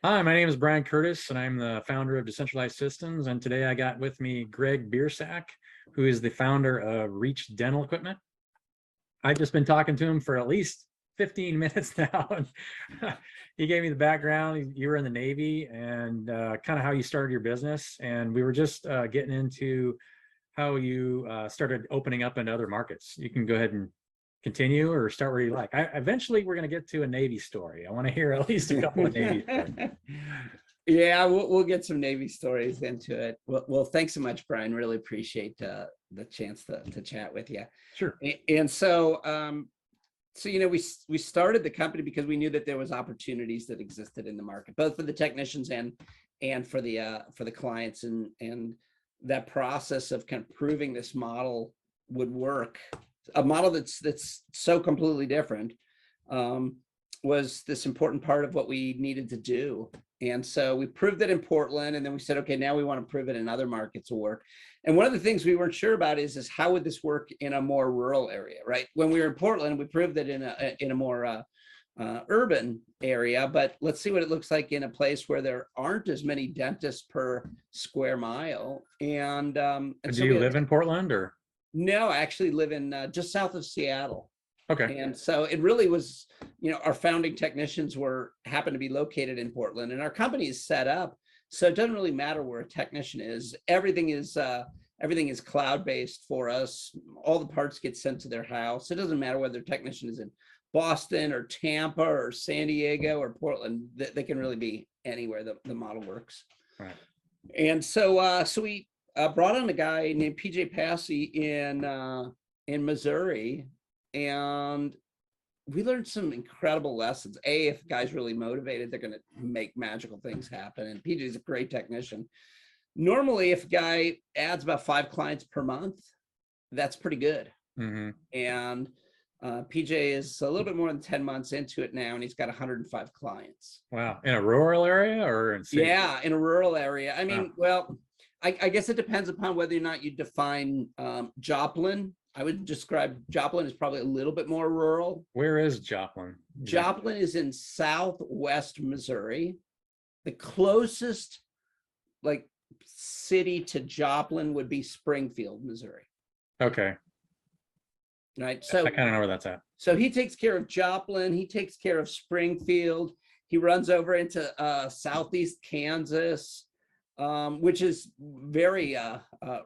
Hi, my name is Brian Curtis, and I'm the founder of Decentralized Systems. And today I got with me Greg Biersack, who is the founder of Reach Dental Equipment. I've just been talking to him for at least 15 minutes now. And he gave me the background. You were in the Navy and kind of how you started your business. And we were just getting into how you started opening up into other markets. You can go ahead and continue or start where you like. Eventually, we're going to get to a Navy story. I want to hear at least a couple of Navy stories. Yeah, we'll get some Navy stories into it. Well, thanks so much, Brian. Really appreciate the chance to chat with you. Sure. And so we started the company because we knew that there was opportunities that existed in the market, both for the technicians and for the clients, and that process of kind of proving this model would work, a model that's so completely different, was this important part of what we needed to do. And so we proved it in Portland, and then we said, okay, now we want to prove it in other markets will work. And one of the things we weren't sure about is how would this work in a more rural area, right? When we were in Portland, we proved it in a more urban area, but let's see what it looks like in a place where there aren't as many dentists per square mile. And Do so you live in Portland or? no, I actually live in just south of Seattle. Okay. And so it really was, our founding technicians happened to be located in Portland, and our company is set up so it doesn't really matter where a technician is. Everything is cloud-based for us. All the parts get sent to their house. It doesn't matter whether a technician is in Boston or Tampa or San Diego or Portland. They can really be anywhere the model works. Right. And so we brought on a guy named PJ Passy in Missouri, and we learned some incredible lessons. If a guy's really motivated, they're going to make magical things happen. And PJ is a great technician. Normally, if a guy adds about 5 clients per month, that's pretty good. Mm-hmm. And PJ is a little bit more than 10 months into it now, and he's got 105 clients. Wow. In a rural area or in city? Yeah, in a rural area. I mean, Wow. well, I guess it depends upon whether or not you define Joplin. I would describe Joplin as probably a little bit more rural. Where is Joplin? Joplin is in southwest Missouri. The closest city to Joplin would be Springfield, Missouri. Okay. Right. So I kind of know where that's at. So he takes care of Joplin. He takes care of Springfield. He runs over into southeast Kansas, which is very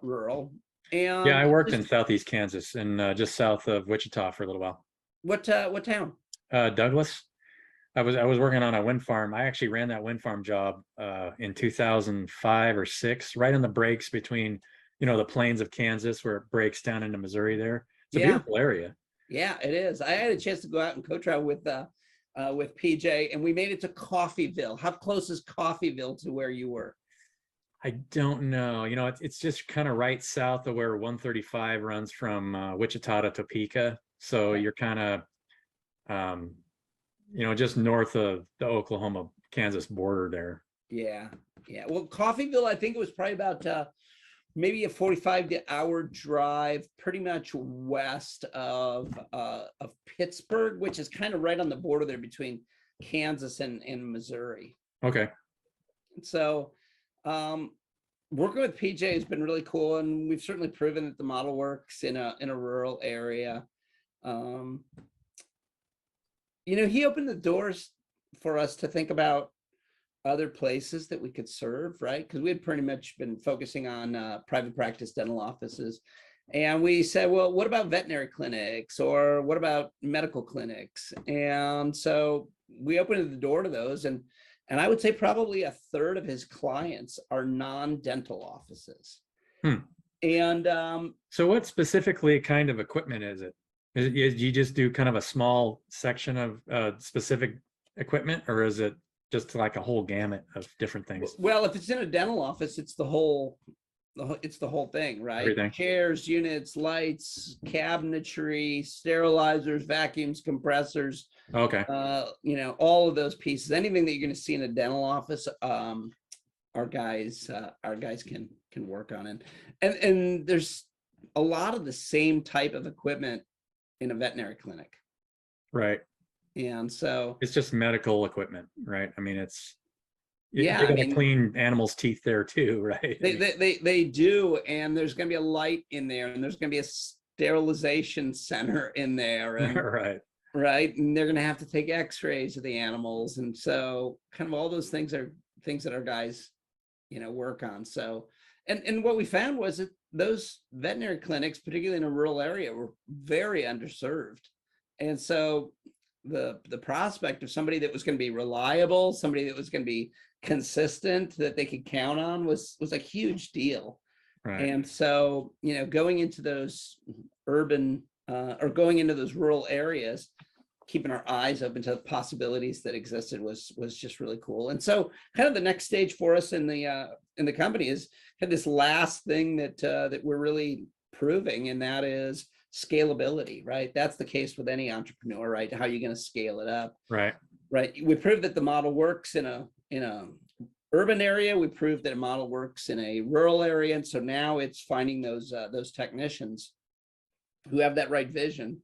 rural. And yeah, I worked in southeast Kansas and just south of Wichita for a little while. What town? Douglas. I was working on a wind farm. I actually ran that wind farm job in 2005 or 6, right on the breaks between, the plains of Kansas where it breaks down into Missouri there. It's a beautiful area. Yeah, it is. I had a chance to go out and co-travel with PJ, and we made it to Coffeyville. How close is Coffeyville to where you were? I don't know. It's just kind of right south of where 135 runs from Wichita to Topeka. So you're kind of, just north of the Oklahoma-Kansas border there. Yeah. Well, Coffeyville, I think it was probably about maybe a 45-hour drive, pretty much west of Pittsburgh, which is kind of right on the border there between Kansas and Missouri. Okay. So working with PJ has been really cool, and we've certainly proven that the model works in a rural area. He opened the doors for us to think about other places that we could serve, right? Because we had pretty much been focusing on private practice dental offices. And we said, well, what about veterinary clinics, or what about medical clinics? And so we opened the door to those, and I would say probably a third of his clients are non-dental offices. And so what specifically kind of equipment is it? You just do kind of a small section of specific equipment, or is it just like a whole gamut of different things? Well, if it's in a dental office, it's the whole thing, right? Everything. Chairs, units, lights, cabinetry, sterilizers, vacuums, compressors. Okay. All of those pieces. Anything that you're going to see in a dental office, our guys can work on it. And there's a lot of the same type of equipment in a veterinary clinic. Right. And so it's just medical equipment, right? I mean, it's Yeah, They I got to mean, clean animals' teeth there too, right? I they mean, they do, and there's going to be a light in there, and there's going to be a sterilization center in there, and right. right, and they're going to have to take X-rays of the animals, and so kind of all those things are things that our guys, work on. So, and what we found was that those veterinary clinics, particularly in a rural area, were very underserved, and so the prospect of somebody that was going to be reliable, somebody that was going to be consistent, that they could count on, was a huge deal. Right. And so, going into those urban or going into those rural areas, keeping our eyes open to the possibilities that existed was just really cool. And so, kind of the next stage for us in the company is kind of this last thing that we're really proving, and that is scalability. Right, that's the case with any entrepreneur. Right, how are you going to scale it up? Right. Right, we proved that the model works in a urban area. We proved that a model works in a rural area, and so now it's finding those technicians who have that right vision,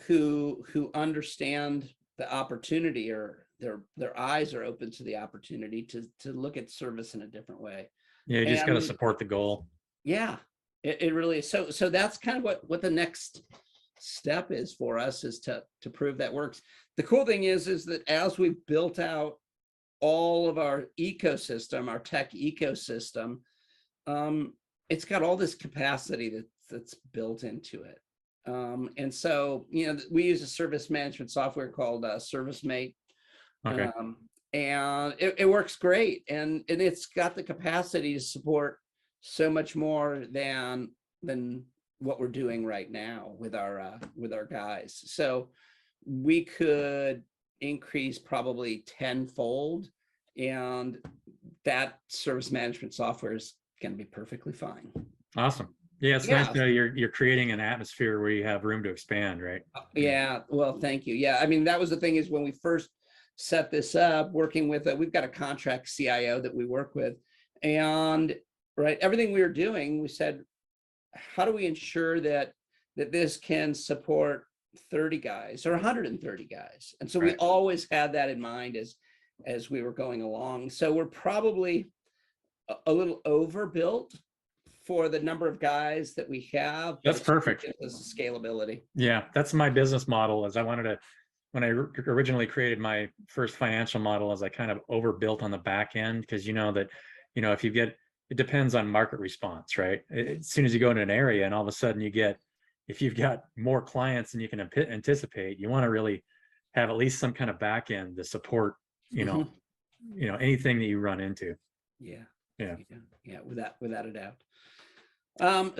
who understand the opportunity, or their eyes are open to the opportunity to look at service in a different way. Yeah, you just got to And support the goal. yeah, it really is. So that's kind of what the next step is for us, is to prove that works. The cool thing is that as we've built out all of our ecosystem, our tech ecosystem, it's got all this capacity that's built into it. And so, we use a service management software called ServiceMate, Okay. and it works great, and it's got the capacity to support so much more than what we're doing right now with our guys. So we could increase probably tenfold, and that service management software is going to be perfectly fine. Awesome. Yeah, it's nice Yeah. to know you're creating an atmosphere where you have room to expand, right? Yeah. Well, thank you. Yeah. I mean, that was the thing, is when we first set this up, working with we've got a contract CIO that we work with, and right, everything we were doing, we said, how do we ensure that this can support 30 guys or 130 guys? And so we Right. always had that in mind as we were going along. So we're probably a little overbuilt for the number of guys that we have. That's perfect. Gives us scalability. Yeah, that's my business model. Is I wanted to, when I originally created my first financial model, as I kind of overbuilt on the back end, because that, if you get, it depends on market response, right? As soon as you go into an area and all of a sudden if you've got more clients than you can anticipate, you want to really have at least some kind of back end to support, anything that you run into. Yeah. Yeah. Without a doubt.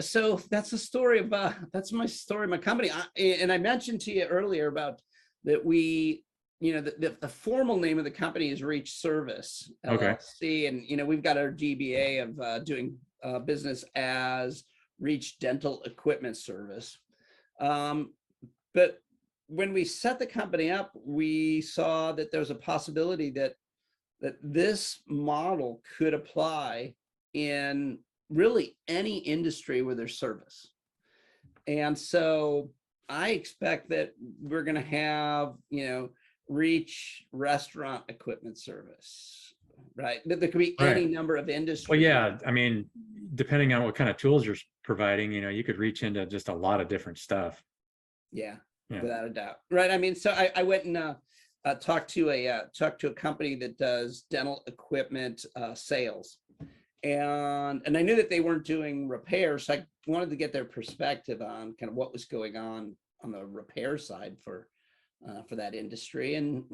So that's the story of that's my story, my company. And I mentioned to you earlier about that the formal name of the company is Reach Service LLC, and we've got our DBA of doing business as Reach Dental Equipment Service. But when we set the company up, we saw that there's a possibility that this model could apply in really any industry where there's service. And so I expect that we're going to have, Reach Restaurant Equipment Service, right? There could be any number of industries. Well, yeah, I mean, depending on what kind of tools you're providing, you could reach into just a lot of different stuff. Yeah, without a doubt. Right. I mean, so I went and talked to a company that does dental equipment sales. And I knew that they weren't doing repairs. So I wanted to get their perspective on kind of what was going on the repair side for that industry. And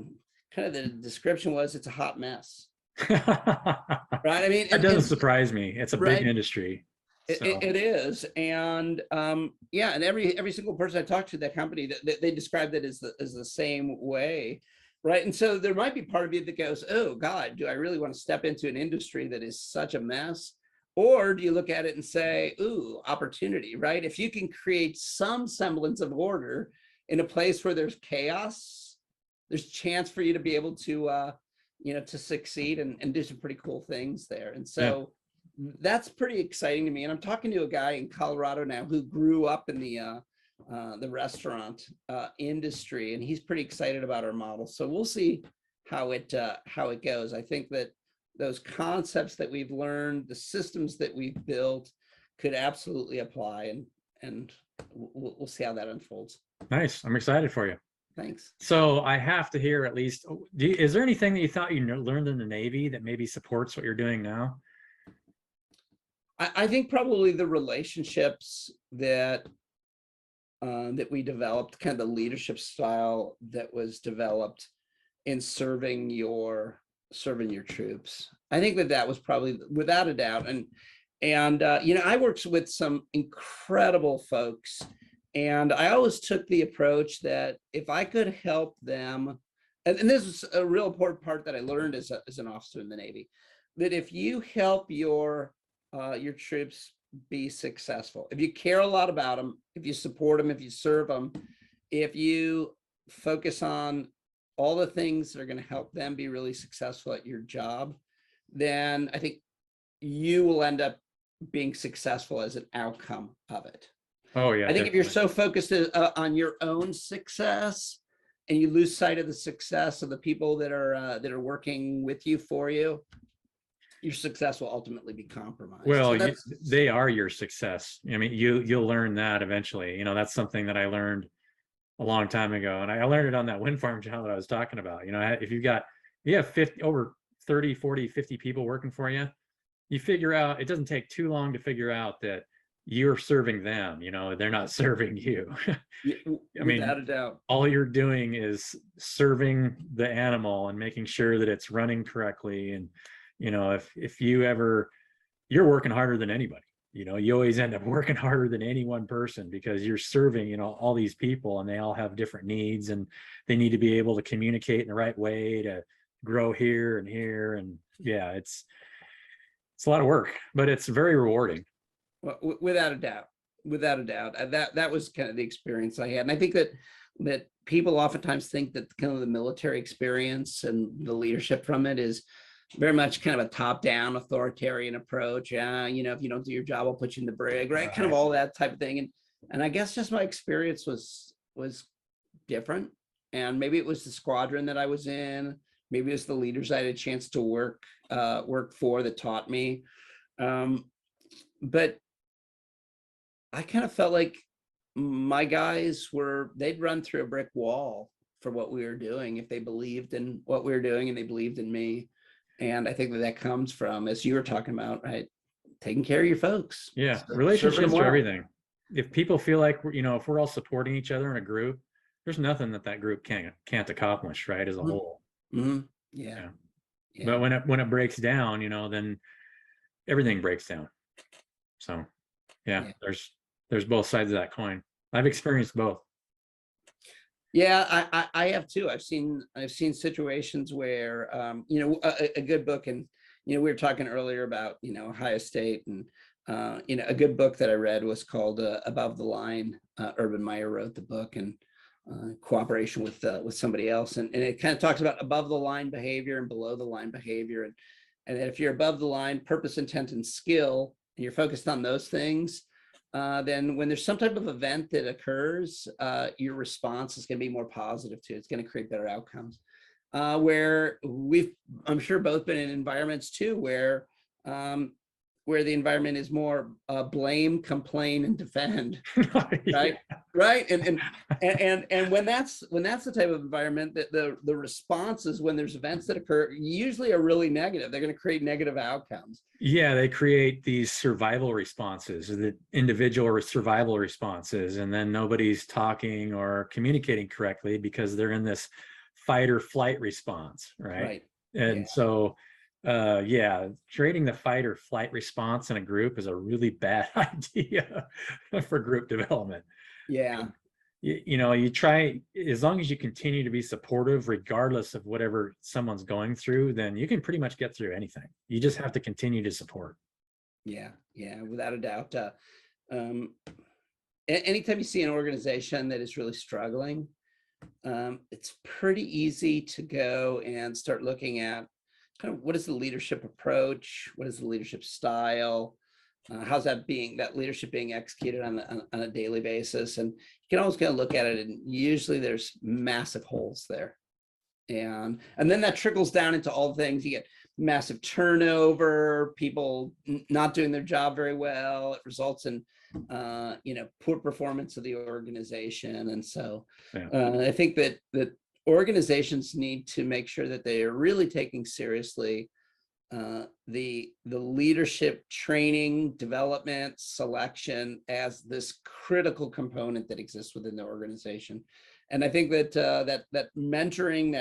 kind of the description was, it's a hot mess. Right. I mean, that doesn't surprise me. It's a big industry. So. It is. And and every single person I talked to that company, they described it as the same way. Right. And so there might be part of you that goes, oh, God, do I really want to step into an industry that is such a mess? Or do you look at it and say, ooh, opportunity, right? If you can create some semblance of order in a place where there's chaos, there's chance for you to be able to, to succeed and do some pretty cool things there. And so that's pretty exciting to me. And I'm talking to a guy in Colorado now who grew up in the restaurant industry, and he's pretty excited about our model. So we'll see how it goes. I think that those concepts that we've learned, the systems that we've built, could absolutely apply, and we'll see how that unfolds. Nice. I'm excited for you. Thanks. So I have to hear at least, is there anything that you thought you learned in the Navy that maybe supports what you're doing now? I think probably the relationships that that we developed, kind of the leadership style that was developed in serving your troops. I think that was probably, without a doubt. And I worked with some incredible folks, and I always took the approach that if I could help them, and this is a real important part that I learned as an officer in the Navy, that if you help your troops be successful, if you care a lot about them, if you support them, if you serve them, if you focus on all the things that are going to help them be really successful at your job, then I think you will end up being successful as an outcome of it. Oh yeah. I think definitely. if you're so focused on your own success, and you lose sight of the success of the people that are working with you, for you, your success will ultimately be compromised. Well, So they are your success. I mean, you'll learn that eventually. You know, that's something that I learned a long time ago, and I learned it on that wind farm job that I was talking about. You know, if you have 50, over 30, 40, 50 people working for you, you figure out, it doesn't take too long to figure out that you're serving them. You know, they're not serving you. I mean, without a doubt, all you're doing is serving the animal and making sure that it's running correctly. And you know, if you ever, you're working harder than anybody. You know, you always end up working harder than any one person, because you're serving, you know, all these people, and they all have different needs, and they need to be able to communicate in the right way to grow here and here. And yeah, it's a lot of work, but it's very rewarding. well, without a doubt, that was kind of the experience I had. And I think that people oftentimes think that kind of the military experience and the leadership from it is very much kind of a top-down authoritarian approach. Yeah, you know, if you don't do your job, I'll put you in the brig, right? Kind of all that type of thing. And I guess just my experience was different. And maybe it was the squadron that I was in. Maybe it was the leaders I had a chance to work for that taught me. But I kind of felt like my guys they'd run through a brick wall for what we were doing if they believed in what we were doing and they believed in me. And I think that comes from, as you were talking about, right, taking care of your folks. Yeah, So, relationships are everything. If people feel like, you know, if we're all supporting each other in a group, there's nothing that group can't accomplish, right, as a whole. Mm-hmm. Yeah. But when it breaks down, you know, then everything breaks down. So yeah. There's both sides of that coin. I've experienced both. Yeah, I have too. I've seen situations where a good book, and we were talking earlier about Ohio State, and a good book that I read was called Above the Line. Urban Meyer wrote the book, and cooperation with somebody else, and it kind of talks about above the line behavior and below the line behavior, and if you're above the line, purpose, intent, and skill, and you're focused on those things, then when there's some type of event that occurs, your response is going to be more positive too. It's going to create better outcomes. Where I'm sure both been in environments too, where the environment is more blame, complain, and defend, right? Yeah. Right. And when that's the type of environment, that the responses when there's events that occur usually are really negative. They're going to create negative outcomes. Yeah, they create these survival responses, the individual survival responses, and then nobody's talking or communicating correctly because they're in this fight or flight response, right? And so creating the fight or flight response in a group is a really bad idea for group development. Yeah. You try, as long as you continue to be supportive regardless of whatever someone's going through, then you can pretty much get through anything. You just have to continue to support. Yeah, without a doubt. Anytime you see an organization that is really struggling, it's pretty easy to go and start looking at kind of what is the leadership approach, what is the leadership style, how's that leadership being executed on a daily basis. And you can always kind of look at it, and usually there's massive holes there. And then that trickles down into all the things. You get massive turnover, people not doing their job very well. It results in poor performance of the organization. And so Yeah. I think that organizations need to make sure that they are really taking seriously the leadership training, development, selection as this critical component that exists within the organization. And I think that that mentoring,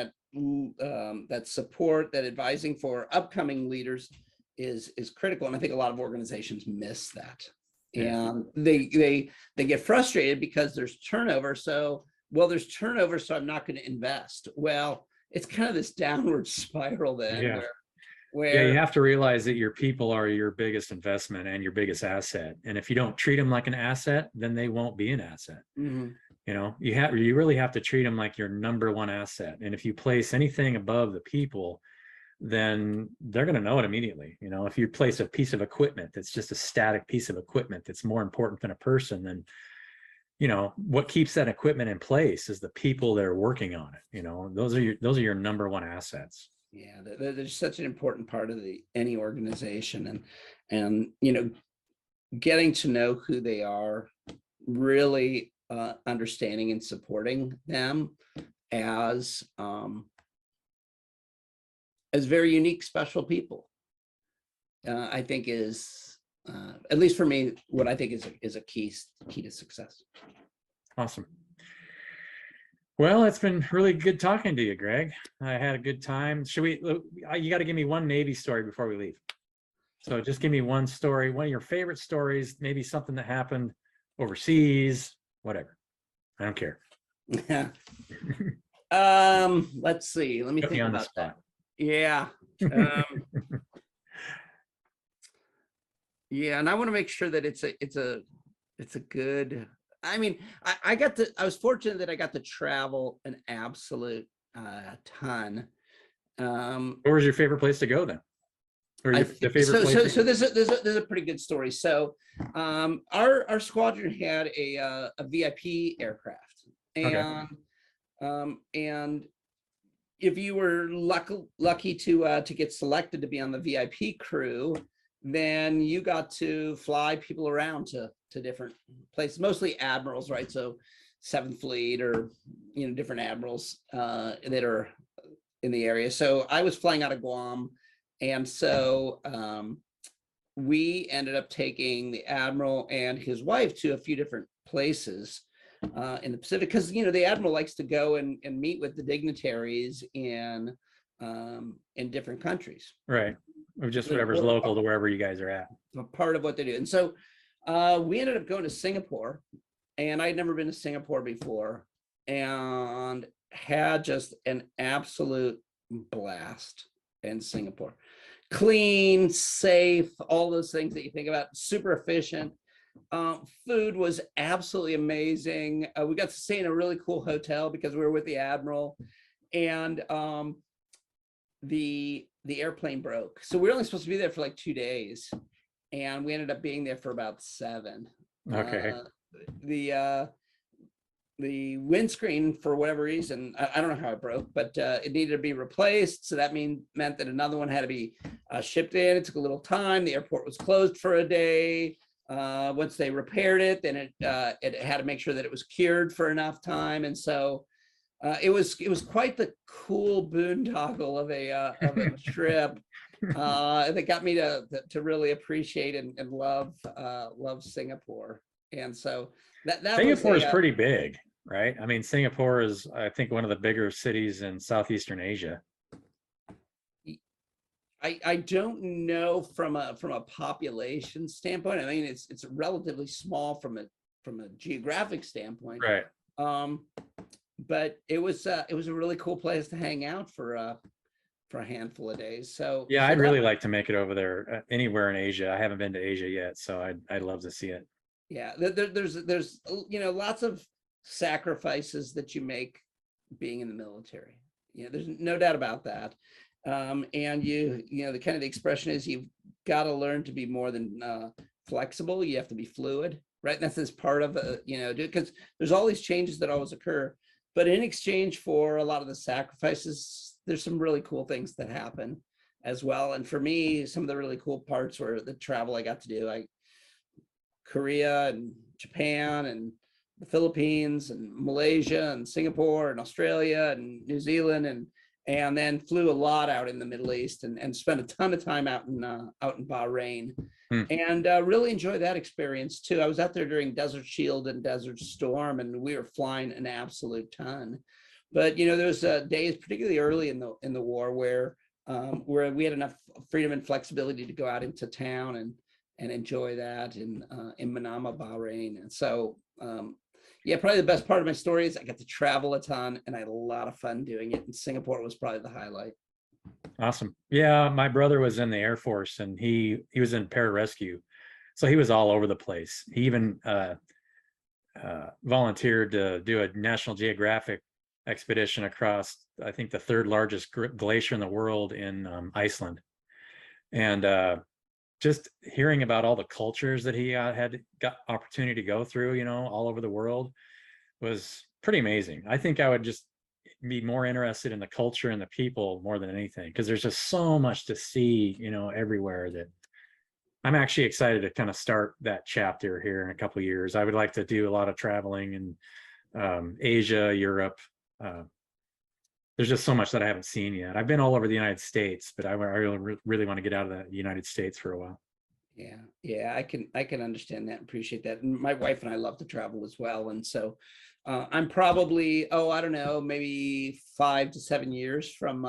that support, that advising for upcoming leaders is critical. And I think a lot of organizations miss that. Yeah. And they get frustrated because there's turnover. So, well, there's turnover, so I'm not going to invest. Well, it's kind of this downward spiral then, Yeah. where You have to realize that your people are your biggest investment and your biggest asset. And if you don't treat them like an asset, then they won't be an asset. Mhm. You really have to treat them like your number one asset. And if you place anything above the people, then they're going to know it immediately. If you place a piece of equipment that's just a static piece of equipment that's more important than a person, then what keeps that equipment in place is the people that are working on it. Those are your number one assets. Yeah, they're such an important part of any organization, and getting to know who they are, really understanding and supporting them as very unique, special people. I think is at least for me, what I think is a key to success. Awesome. Well, it's been really good talking to you, Greg. I had a good time. You got to give me one Navy story before we leave. So just give me one story, one of your favorite stories, maybe something that happened overseas, whatever. I don't care. Yeah. Let's see. Let me think about that. Yeah. Yeah, and I want to make sure that it's a good. I mean, I was fortunate that I got to travel an absolute ton. Where was your favorite place to go then? Or the favorite place? So there's a pretty good story. So our squadron had a VIP aircraft, and and if you were lucky to get selected to be on the VIP crew, then you got to fly people around to different places, mostly admirals, right? So 7th Fleet or different admirals that are in the area. So I was flying out of Guam, and so we ended up taking the admiral and his wife to a few different places in the Pacific, because the admiral likes to go and meet with the dignitaries in different countries, right? Or just whatever's local to wherever you guys are at. Part of what they do. And so we ended up going to Singapore, and I'd never been to Singapore before, and had just an absolute blast in Singapore. Clean, safe, all those things that you think about, super efficient. Food was absolutely amazing. We got to stay in a really cool hotel because we were with the admiral, and the airplane broke. So we were only supposed to be there for like 2 days, and we ended up being there for about 7. Okay. The windscreen, for whatever reason, I don't know how it broke, but it needed to be replaced. So that meant that another one had to be shipped in. It took a little time. The airport was closed for a day. Once they repaired it, then it had to make sure that it was cured for enough time. And so it was quite the cool boondoggle of a trip that got me to really appreciate and love Singapore. And so that Singapore is pretty big, right? I mean, Singapore is, I think, one of the bigger cities in Southeastern Asia. I don't know from a population standpoint. I mean, it's relatively small from a geographic standpoint, right? But it was a really cool place to hang out for a handful of days. So yeah, I'd really like to make it over there, anywhere in Asia. I haven't been to Asia yet, so I'd love to see it. Yeah, there's lots of sacrifices that you make being in the military. There's no doubt about that. And the kind of the expression is, you've got to learn to be more than flexible. You have to be fluid, right? And that's part of because there's all these changes that always occur. but in exchange for a lot of the sacrifices, there's some really cool things that happen as well. And for me, some of the really cool parts were the travel I got to do, like Korea and Japan and the Philippines and Malaysia and Singapore and Australia and New Zealand, and then flew a lot out in the Middle East, and spent a ton of time out in Bahrain. And really enjoyed that experience too. I was out there during Desert Shield and Desert Storm, and we were flying an absolute ton. But you know, there was days, particularly early in the war, where we had enough freedom and flexibility to go out into town and enjoy that in Manama, Bahrain. And so yeah, probably the best part of my story is I got to travel a ton, and I had a lot of fun doing it. And Singapore was probably the highlight. Awesome. Yeah, my brother was in the Air Force, and he was in pararescue, so he was all over the place. He even volunteered to do a National Geographic expedition across, I think, the third largest glacier in the world in Iceland. And just hearing about all the cultures that he got opportunity to go through, you know, all over the world, was pretty amazing. I think I would just be more interested in the culture and the people more than anything, because there's just so much to see, you know, everywhere, that I'm actually excited to kind of start that chapter here in a couple of years. I would like to do a lot of traveling in Asia, Europe. There's just so much that I haven't seen yet. I've been all over the United States, but I really want to get out of the United States for a while. Yeah, I can understand that and appreciate that. And my wife and I love to travel as well. And so I'm probably, I don't know, maybe 5 to 7 years from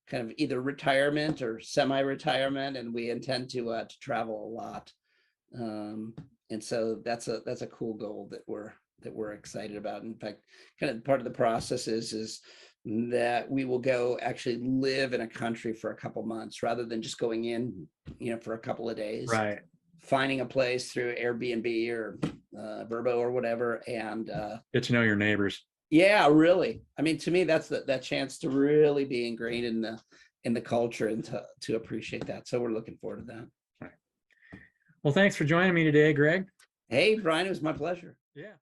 kind of either retirement or semi-retirement, and we intend to travel a lot. And so that's a cool goal that we're excited about. In fact, kind of part of the process is that we will go actually live in a country for a couple months, rather than just going in, you know, for a couple of days. Right. Finding a place through Airbnb or Vrbo or whatever, and get to know your neighbors. Yeah, really. I mean, to me, that's that chance to really be ingrained in the culture, and to appreciate that. So we're looking forward to that. Right. Well, thanks for joining me today, Greg. Hey, Brian, it was my pleasure. Yeah.